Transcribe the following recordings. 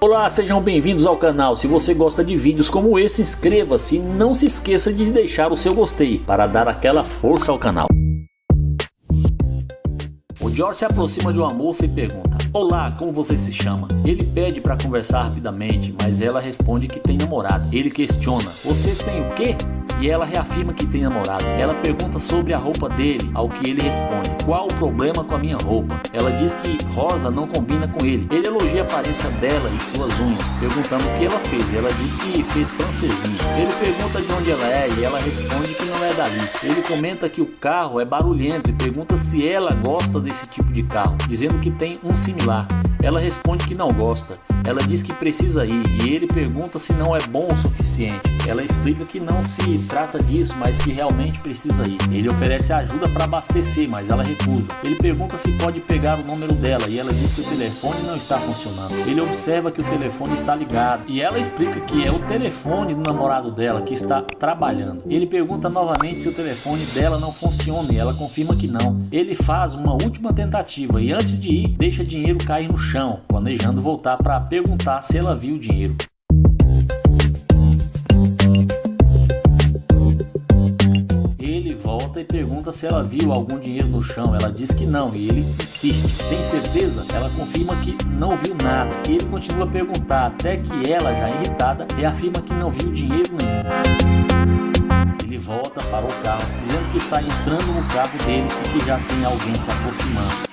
Olá, sejam bem-vindos ao canal. Se você gosta de vídeos como esse, inscreva-se e não se esqueça de deixar o seu gostei para dar aquela força ao canal. O George se aproxima de uma moça e pergunta: "Olá, como você se chama?" Ele pede para conversar rapidamente, mas ela responde que tem namorado. Ele questiona: "Você tem o quê?" E ela reafirma que tem namorado. Ela pergunta sobre a roupa dele, ao que ele responde: "Qual o problema com a minha roupa?" Ela diz que rosa não combina com ele. Ele elogia a aparência dela e suas unhas, perguntando o que ela fez. Ela diz que fez francesinha. Ele pergunta de onde ela é e ela responde que não é dali. Ele comenta que o carro é barulhento e pergunta se ela gosta desse tipo de carro, dizendo que tem um similar. Ela responde que não gosta. Ela diz que precisa ir e ele pergunta se não é bom o suficiente. Ela explica que não se trata disso, mas que realmente precisa ir. Ele oferece ajuda para abastecer, mas ela recusa. Ele pergunta se pode pegar o número dela e ela diz que o telefone não está funcionando. Ele observa que o telefone está ligado e ela explica que é o telefone do namorado dela que está trabalhando. Ele pergunta novamente se o telefone dela não funciona e ela confirma que não. Ele faz uma última tentativa e antes de ir, deixa dinheiro cair no chão, planejando voltar para perguntar se ela viu o dinheiro. Ele volta e pergunta se ela viu algum dinheiro no chão. Ela diz que não e ele insiste: "Tem certeza?" Ela confirma que não viu nada. E ele continua a perguntar até que ela, já irritada, reafirma que não viu dinheiro nenhum. Ele volta para o carro, dizendo que está entrando no carro dele e que já tem alguém se aproximando.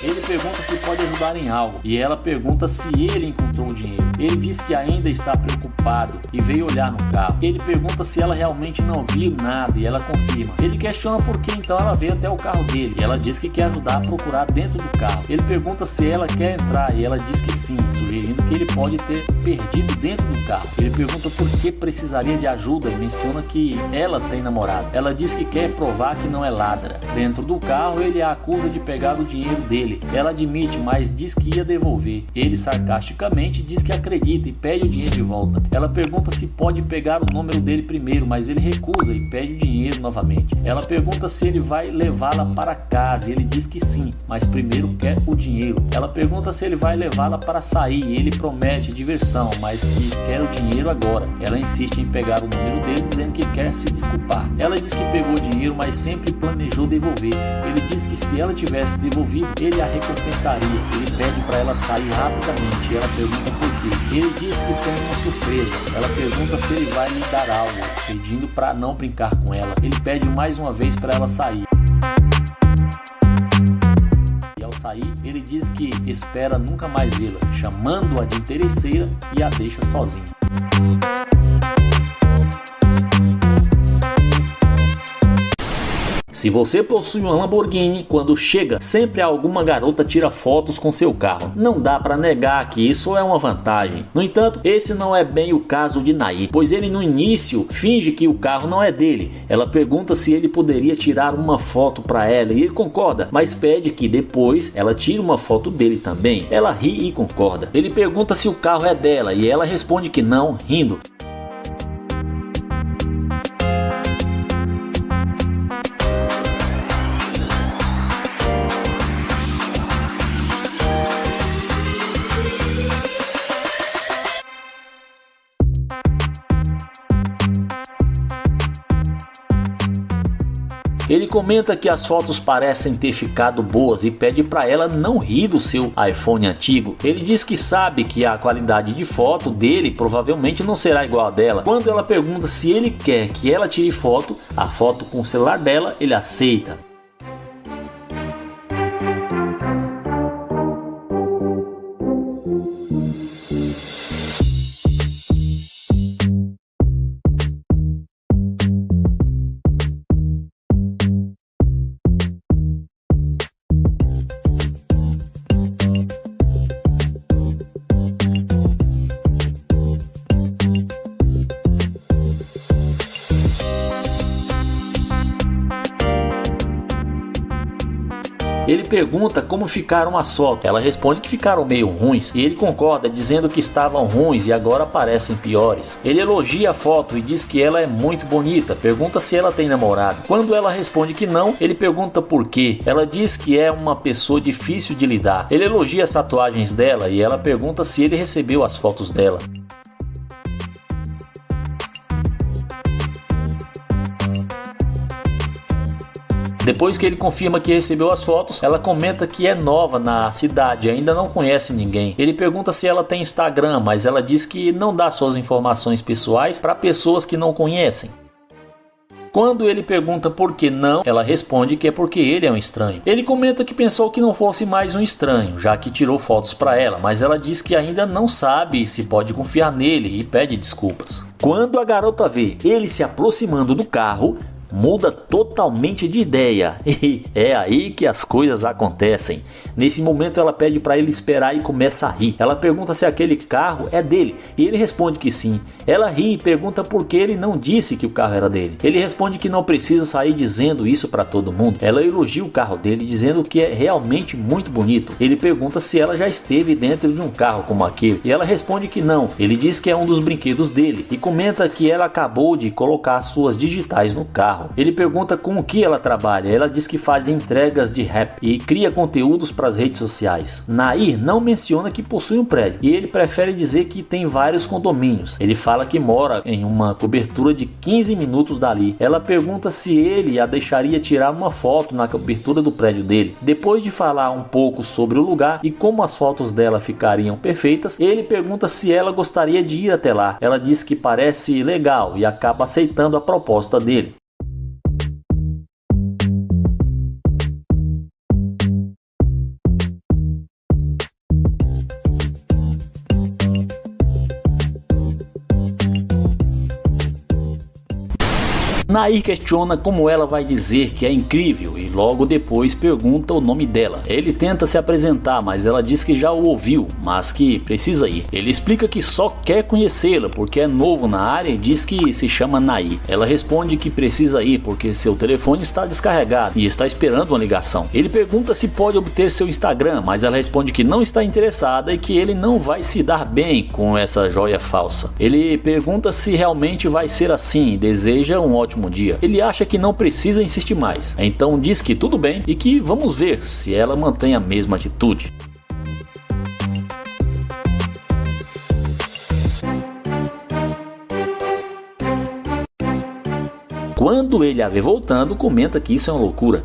Ele pergunta se pode ajudar em algo e ela pergunta se ele encontrou o dinheiro. Ele diz que ainda está preocupado e veio olhar no carro. Ele pergunta se ela realmente não viu nada e ela confirma. Ele questiona por que então ela veio até o carro dele e ela diz que quer ajudar a procurar dentro do carro. Ele pergunta se ela quer entrar e ela diz que sim, sugerindo que ele pode ter perdido dentro do carro. Ele pergunta por que precisaria de ajuda e menciona que ela tem namorado. Ela diz que quer provar que não é ladra. Dentro do carro ele a acusa de pegar o dinheiro dele. Ela admite, mas diz que ia devolver. Ele sarcasticamente diz que acredita e pede o dinheiro de volta. Ela pergunta se pode pegar o número dele primeiro, mas ele recusa e pede o dinheiro novamente. Ela pergunta se ele vai levá-la para casa e ele diz que sim, mas primeiro quer o dinheiro. Ela pergunta se ele vai levá-la para sair e ele promete diversão, mas que quer o dinheiro agora. Ela insiste em pegar o número dele, dizendo que quer se desculpar. Ela diz que pegou o dinheiro, mas sempre planejou devolver. Ele diz que se ela tivesse devolvido, ele a recompensaria. Ele pede para ela sair rapidamente e ela pergunta por quê. Ele diz que tem uma surpresa. Ela pergunta se ele vai lhe dar algo, pedindo para não brincar com ela. Ele pede mais uma vez para ela sair. E ao sair, ele diz que espera nunca mais vê-la, chamando-a de interesseira e a deixa sozinha. Se você possui uma Lamborghini, quando chega, sempre alguma garota tira fotos com seu carro. Não dá para negar que isso é uma vantagem. No entanto, esse não é bem o caso de Nair, pois ele no início finge que o carro não é dele. Ela pergunta se ele poderia tirar uma foto para ela e ele concorda, mas pede que depois ela tire uma foto dele também. Ela ri e concorda. Ele pergunta se o carro é dela e ela responde que não, rindo. Ele comenta que as fotos parecem ter ficado boas e pede para ela não rir do seu iPhone antigo. Ele diz que sabe que a qualidade de foto dele provavelmente não será igual a dela. Quando ela pergunta se ele quer que ela tire foto, a foto com o celular dela, ele aceita. Ele pergunta como ficaram as fotos. Ela responde que ficaram meio ruins e ele concorda, dizendo que estavam ruins e agora parecem piores. Ele elogia a foto e diz que ela é muito bonita, pergunta se ela tem namorado. Quando ela responde que não, ele pergunta por quê. Ela diz que é uma pessoa difícil de lidar. Ele elogia as tatuagens dela e ela pergunta se ele recebeu as fotos dela. Depois que ele confirma que recebeu as fotos, ela comenta que é nova na cidade, ainda não conhece ninguém. Ele pergunta se ela tem Instagram, mas ela diz que não dá suas informações pessoais para pessoas que não conhecem. Quando ele pergunta por que não, ela responde que é porque ele é um estranho. Ele comenta que pensou que não fosse mais um estranho, já que tirou fotos para ela, mas ela diz que ainda não sabe se pode confiar nele e pede desculpas. Quando a garota vê ele se aproximando do carro, muda totalmente de ideia e é aí que as coisas acontecem. Nesse momento ela pede para ele esperar e começa a rir. Ela pergunta se aquele carro é dele e ele responde que sim. Ela ri e pergunta por que ele não disse que o carro era dele. Ele responde que não precisa sair dizendo isso para todo mundo. Ela elogia o carro dele dizendo que é realmente muito bonito. Ele pergunta se ela já esteve dentro de um carro como aquele e ela responde que não. Ele diz que é um dos brinquedos dele e comenta que ela acabou de colocar suas digitais no carro. Ele pergunta com o que ela trabalha. Ela diz que faz entregas de rap e cria conteúdos para as redes sociais. Nair não menciona que possui um prédio e ele prefere dizer que tem vários condomínios. Ele fala que mora em uma cobertura de 15 minutos dali. Ela pergunta se ele a deixaria tirar uma foto na cobertura do prédio dele. Depois de falar um pouco sobre o lugar e como as fotos dela ficariam perfeitas, ele pergunta se ela gostaria de ir até lá. Ela diz que parece legal e acaba aceitando a proposta dele. Nair questiona como ela vai dizer que é incrível e logo depois pergunta o nome dela. Ele tenta se apresentar, mas ela diz que já o ouviu, mas que precisa ir. Ele explica que só quer conhecê-la porque é novo na área e diz que se chama Nair. Ela responde que precisa ir porque seu telefone está descarregado e está esperando uma ligação. Ele pergunta se pode obter seu Instagram, mas ela responde que não está interessada e que ele não vai se dar bem com essa joia falsa. Ele pergunta se realmente vai ser assim e deseja um ótimo dia. Ele acha que não precisa insistir mais, então diz que tudo bem e que vamos ver se ela mantém a mesma atitude. Quando ele a vê voltando, comenta que isso é uma loucura.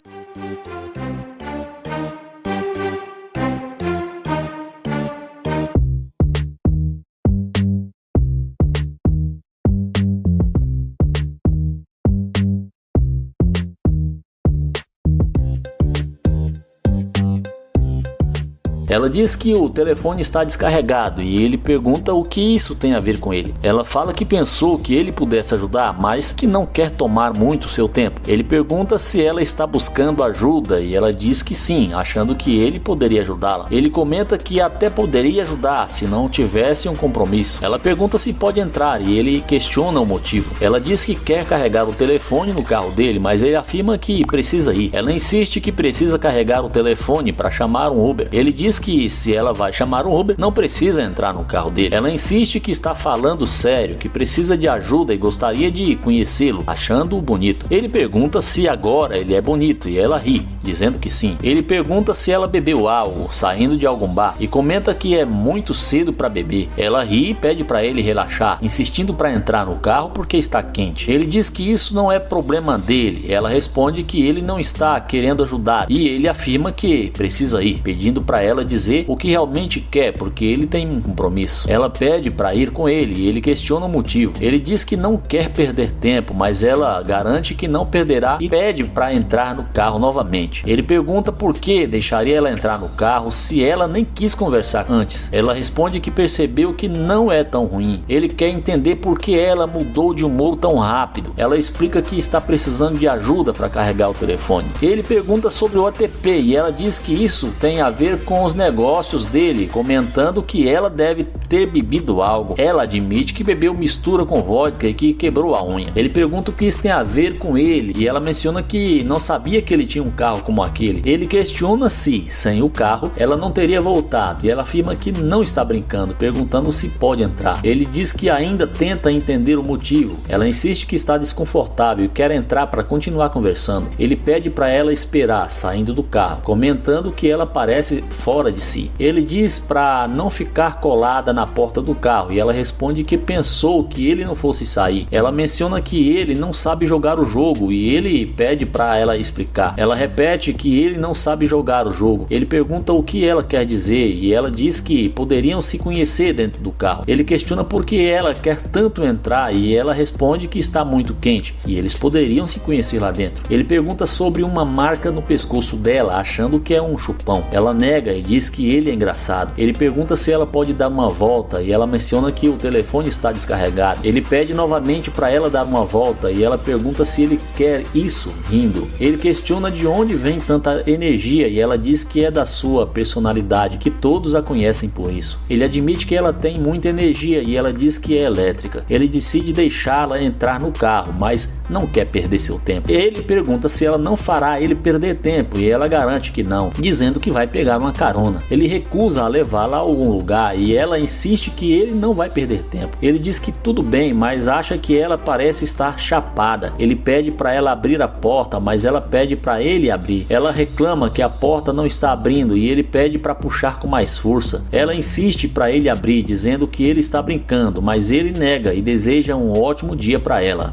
Ela diz que o telefone está descarregado e ele pergunta o que isso tem a ver com ele. Ela fala que pensou que ele pudesse ajudar, mas que não quer tomar muito seu tempo. Ele pergunta se ela está buscando ajuda e ela diz que sim, achando que ele poderia ajudá-la. Ele comenta que até poderia ajudar se não tivesse um compromisso. Ela pergunta se pode entrar e ele questiona o motivo. Ela diz que quer carregar o telefone no carro dele, mas ele afirma que precisa ir. Ela insiste que precisa carregar o telefone para chamar um Uber. Ele diz que se ela vai chamar um Uber, não precisa entrar no carro dele. Ela insiste que está falando sério, que precisa de ajuda e gostaria de conhecê-lo, achando-o bonito. Ele pergunta se agora ele é bonito e ela ri, dizendo que sim. Ele pergunta se ela bebeu algo, saindo de algum bar, e comenta que é muito cedo para beber. Ela ri e pede para ele relaxar, insistindo para entrar no carro porque está quente. Ele diz que isso não é problema dele. Ela responde que ele não está querendo ajudar e ele afirma que precisa ir, pedindo para ela dizer o que realmente quer, porque ele tem um compromisso. Ela pede para ir com ele e ele questiona o motivo. Ele diz que não quer perder tempo, mas ela garante que não perderá e pede para entrar no carro novamente. Ele pergunta por que deixaria ela entrar no carro se ela nem quis conversar antes. Ela responde que percebeu que não é tão ruim. Ele quer entender por que ela mudou de humor tão rápido. Ela explica que está precisando de ajuda para carregar o telefone. Ele pergunta sobre o ATP e ela diz que isso tem a ver com os negócios dele, comentando que ela deve ter bebido algo. Ela admite que bebeu mistura com vodka e que quebrou a unha. Ele pergunta o que isso tem a ver com ele e ela menciona que não sabia que ele tinha um carro como aquele. Ele questiona se, sem o carro, ela não teria voltado e ela afirma que não está brincando, perguntando se pode entrar. Ele diz que ainda tenta entender o motivo. Ela insiste que está desconfortável e quer entrar para continuar conversando. Ele pede para ela esperar, saindo do carro, comentando que ela parece fora de si. Ele diz para não ficar colada na porta do carro e ela responde que pensou que ele não fosse sair. Ela menciona que ele não sabe jogar o jogo e ele pede para ela explicar. Ela repete que ele não sabe jogar o jogo. Ele pergunta o que ela quer dizer e ela diz que poderiam se conhecer dentro do carro. Ele questiona por que ela quer tanto entrar e ela responde que está muito quente e eles poderiam se conhecer lá dentro. Ele pergunta sobre uma marca no pescoço dela, achando que é um chupão. Ela nega e diz que ele é engraçado. Ele pergunta se ela pode dar uma volta e ela menciona que o telefone está descarregado. Ele pede novamente para ela dar uma volta e ela pergunta se ele quer isso, rindo. Ele questiona de onde vem tanta energia e ela diz que é da sua personalidade, que todos a conhecem por isso. Ele admite que ela tem muita energia e ela diz que é elétrica. Ele decide deixá-la entrar no carro, mas não quer perder seu tempo. Ele pergunta se ela não fará ele perder tempo e ela garante que não, dizendo que vai pegar uma carona. Ele recusa a levá-la a algum lugar e ela insiste que ele não vai perder tempo. Ele diz que tudo bem, mas acha que ela parece estar chapada. Ele pede para ela abrir a porta, mas ela pede para ele abrir. Ela reclama que a porta não está abrindo e ele pede para puxar com mais força. Ela insiste para ele abrir, dizendo que ele está brincando, mas ele nega e deseja um ótimo dia para ela.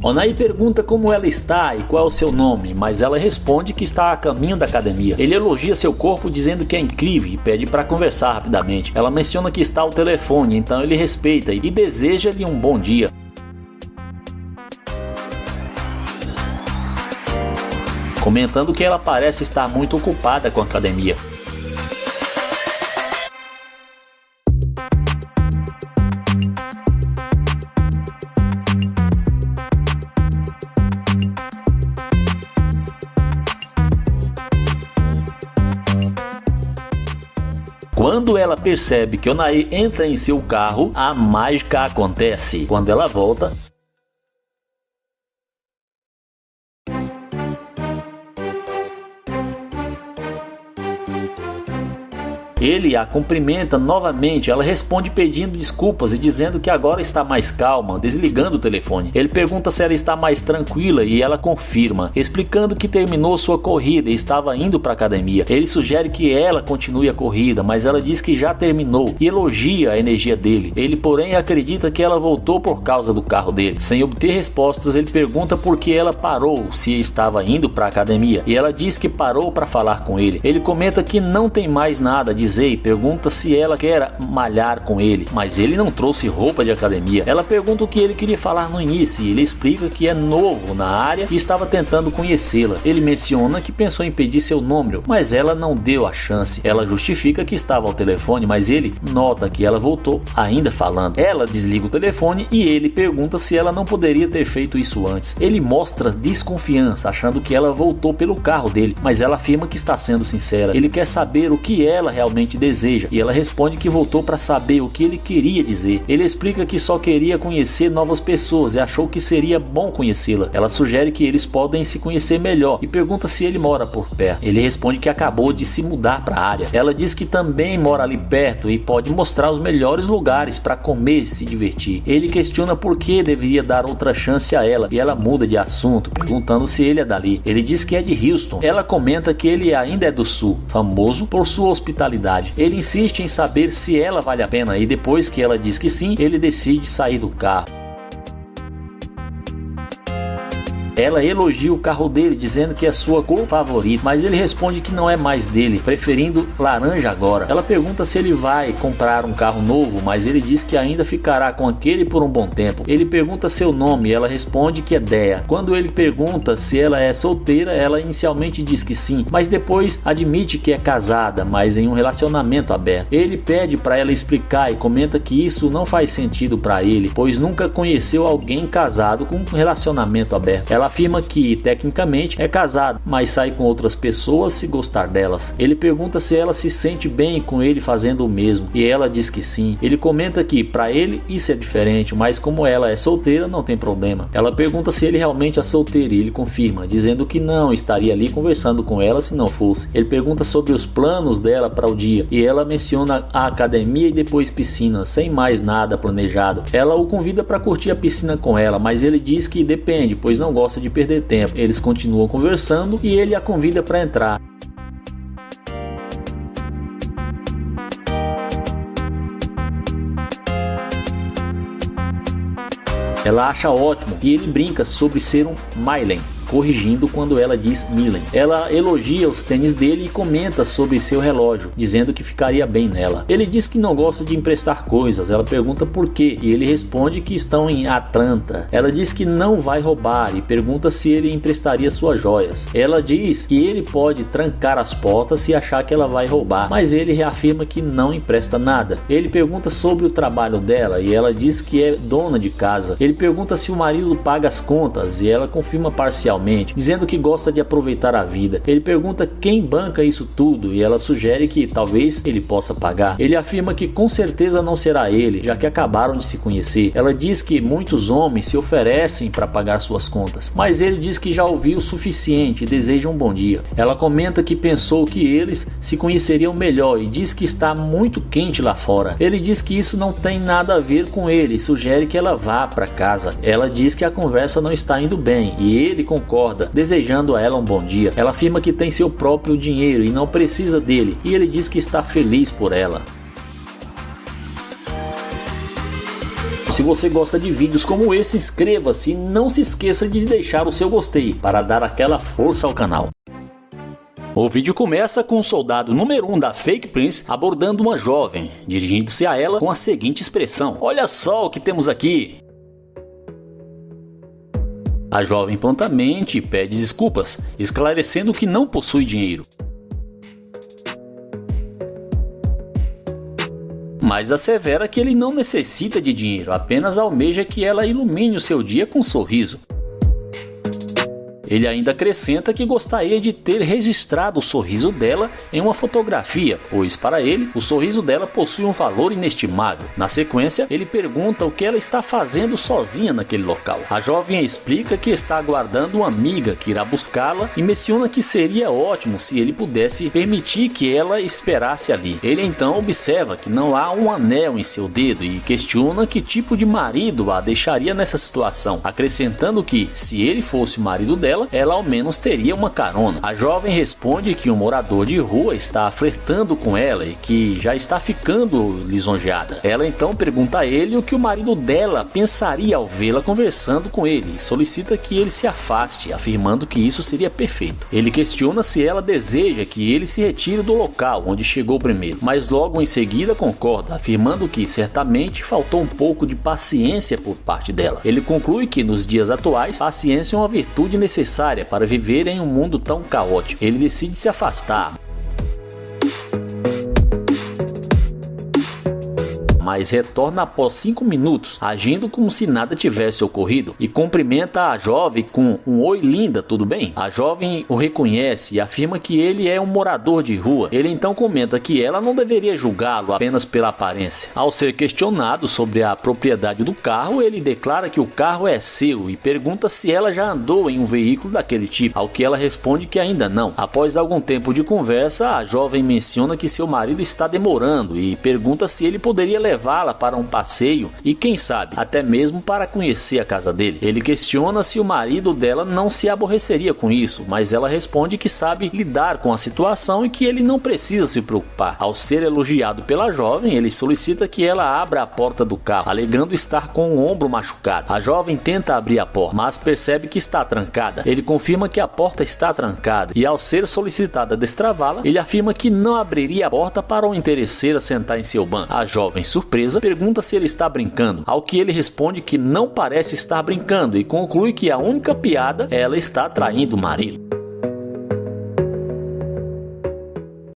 Onaí pergunta como ela está e qual é o seu nome, mas ela responde que está a caminho da academia. Ele elogia seu corpo dizendo que é incrível e pede para conversar rapidamente. Ela menciona que está ao telefone, então ele respeita e deseja-lhe um bom dia. Comentando que ela parece estar muito ocupada com a academia. Quando ela percebe que Onaí entra em seu carro, a mágica acontece. Quando ela volta, ele a cumprimenta novamente. Ela responde pedindo desculpas e dizendo que agora está mais calma, desligando o telefone. Ele pergunta se ela está mais tranquila e ela confirma, explicando que terminou sua corrida e estava indo para a academia. Ele sugere que ela continue a corrida, mas ela diz que já terminou e elogia a energia dele. Ele, porém, acredita que ela voltou por causa do carro dele. Sem obter respostas, ele pergunta por que ela parou, se estava indo para a academia, e ela diz que parou para falar com ele. Ele comenta que não tem mais nada a dizer e pergunta se ela quer malhar com ele, mas ele não trouxe roupa de academia. Ela pergunta o que ele queria falar no início e ele explica que é novo na área e estava tentando conhecê-la. Ele menciona que pensou em pedir seu número, mas ela não deu a chance. Ela justifica que estava ao telefone, mas ele nota que ela voltou ainda falando. Ela desliga o telefone e ele pergunta se ela não poderia ter feito isso antes. Ele mostra desconfiança, achando que ela voltou pelo carro dele, mas ela afirma que está sendo sincera. Ele quer saber o que ela realmente deseja e ela responde que voltou para saber o que ele queria dizer. Ele explica que só queria conhecer novas pessoas e achou que seria bom conhecê-la. Ela sugere que eles podem se conhecer melhor e pergunta se ele mora por perto. Ele responde que acabou de se mudar para a área. Ela diz que também mora ali perto e pode mostrar os melhores lugares para comer e se divertir. Ele questiona por que deveria dar outra chance a ela e ela muda de assunto, perguntando se ele é dali. Ele diz que é de Houston. Ela comenta que ele ainda é do sul, famoso por sua hospitalidade. Ele insiste em saber se ela vale a pena e depois que ela diz que sim, ele decide sair do carro. Ela elogia o carro dele, dizendo que é sua cor favorita, mas ele responde que não é mais dele, preferindo laranja agora. Ela pergunta se ele vai comprar um carro novo, mas ele diz que ainda ficará com aquele por um bom tempo. Ele pergunta seu nome e ela responde que é Dea. Quando ele pergunta se ela é solteira, ela inicialmente diz que sim, mas depois admite que é casada, mas em um relacionamento aberto. Ele pede para ela explicar e comenta que isso não faz sentido para ele, pois nunca conheceu alguém casado com um relacionamento aberto. Ela afirma que tecnicamente é casado, mas sai com outras pessoas se gostar delas. Ele pergunta se ela se sente bem com ele fazendo o mesmo, e ela diz que sim. Ele comenta que para ele isso é diferente, mas como ela é solteira não tem problema. Ela pergunta se ele realmente é solteiro e ele confirma, dizendo que não estaria ali conversando com ela se não fosse. Ele pergunta sobre os planos dela para o dia e ela menciona a academia e depois piscina, sem mais nada planejado. Ela o convida para curtir a piscina com ela, mas ele diz que depende, pois não gosta de perder tempo. Eles continuam conversando e ele a convida para entrar. Ela acha ótimo e ele brinca sobre ser um Mylen, corrigindo quando ela diz Milen. Ela elogia os tênis dele e comenta sobre seu relógio, dizendo que ficaria bem nela. Ele diz que não gosta de emprestar coisas. Ela pergunta por quê e ele responde que estão em Atlanta. Ela diz que não vai roubar e pergunta se ele emprestaria suas joias. Ela diz que ele pode trancar as portas se achar que ela vai roubar, mas ele reafirma que não empresta nada. Ele pergunta sobre o trabalho dela e ela diz que é dona de casa. Ele pergunta se o marido paga as contas e ela confirma parcialmente, dizendo que gosta de aproveitar a vida. Ele pergunta quem banca isso tudo e ela sugere que talvez ele possa pagar. Ele afirma que com certeza não será ele, já que acabaram de se conhecer. Ela diz que muitos homens se oferecem para pagar suas contas, mas ele diz que já ouviu o suficiente e deseja um bom dia. Ela comenta que pensou que eles se conheceriam melhor e diz que está muito quente lá fora. Ele diz que isso não tem nada a ver com ele e sugere que ela vá para casa. Ela diz que a conversa não está indo bem e ele concorda, desejando a ela um bom dia. Ela afirma que tem seu próprio dinheiro e não precisa dele, e ele diz que está feliz por ela. Se você gosta de vídeos como esse, inscreva-se e não se esqueça de deixar o seu gostei para dar aquela força ao canal. O vídeo começa com o soldado número 1 da Fake Prince abordando uma jovem, dirigindo-se a ela com a seguinte expressão: "Olha só o que temos aqui!" A jovem prontamente pede desculpas, esclarecendo que não possui dinheiro. Mas assevera que ele não necessita de dinheiro, apenas almeja que ela ilumine o seu dia com um sorriso. Ele ainda acrescenta que gostaria de ter registrado o sorriso dela em uma fotografia, pois para ele o sorriso dela possui um valor inestimável. Na sequência, ele pergunta o que ela está fazendo sozinha naquele local. A jovem explica que está aguardando uma amiga que irá buscá-la e menciona que seria ótimo se ele pudesse permitir que ela esperasse ali. Ele então observa que não há um anel em seu dedo e questiona que tipo de marido a deixaria nessa situação, acrescentando que se ele fosse o marido dela, ela ao menos teria uma carona. A jovem responde que um morador de rua está flertando com ela e que já está ficando lisonjeada. Ela então pergunta a ele o que o marido dela pensaria ao vê-la conversando com ele e solicita que ele se afaste, afirmando que isso seria perfeito. Ele questiona se ela deseja que ele se retire do local onde chegou primeiro, mas logo em seguida concorda, afirmando que certamente faltou um pouco de paciência por parte dela. Ele conclui que nos dias atuais, paciência é uma virtude necessária para viver em um mundo tão caótico. Ele decide se afastar, mas retorna após 5 minutos, agindo como se nada tivesse ocorrido, e cumprimenta a jovem com um "Oi linda, tudo bem?". A jovem o reconhece e afirma que ele é um morador de rua. Ele então comenta que ela não deveria julgá-lo apenas pela aparência. Ao ser questionado sobre a propriedade do carro, ele declara que o carro é seu e pergunta se ela já andou em um veículo daquele tipo, ao que ela responde que ainda não. Após algum tempo de conversa, a jovem menciona que seu marido está demorando e pergunta se ele poderia levá-la para um passeio e quem sabe até mesmo para conhecer a casa dele. Ele questiona se o marido dela não se aborreceria com isso, mas ela responde que sabe lidar com a situação e que ele não precisa se preocupar. Ao ser elogiado pela jovem, ele solicita que ela abra a porta do carro, alegando estar com o ombro machucado. A jovem tenta abrir a porta, mas percebe que está trancada. Ele confirma que a porta está trancada e ao ser solicitada destravá-la, ele afirma que não abriria a porta para o interesseiro sentar em seu banco. A jovem, surpresa, pergunta se ele está brincando, ao que ele responde que não parece estar brincando e conclui que a única piada ela está traindo o marido.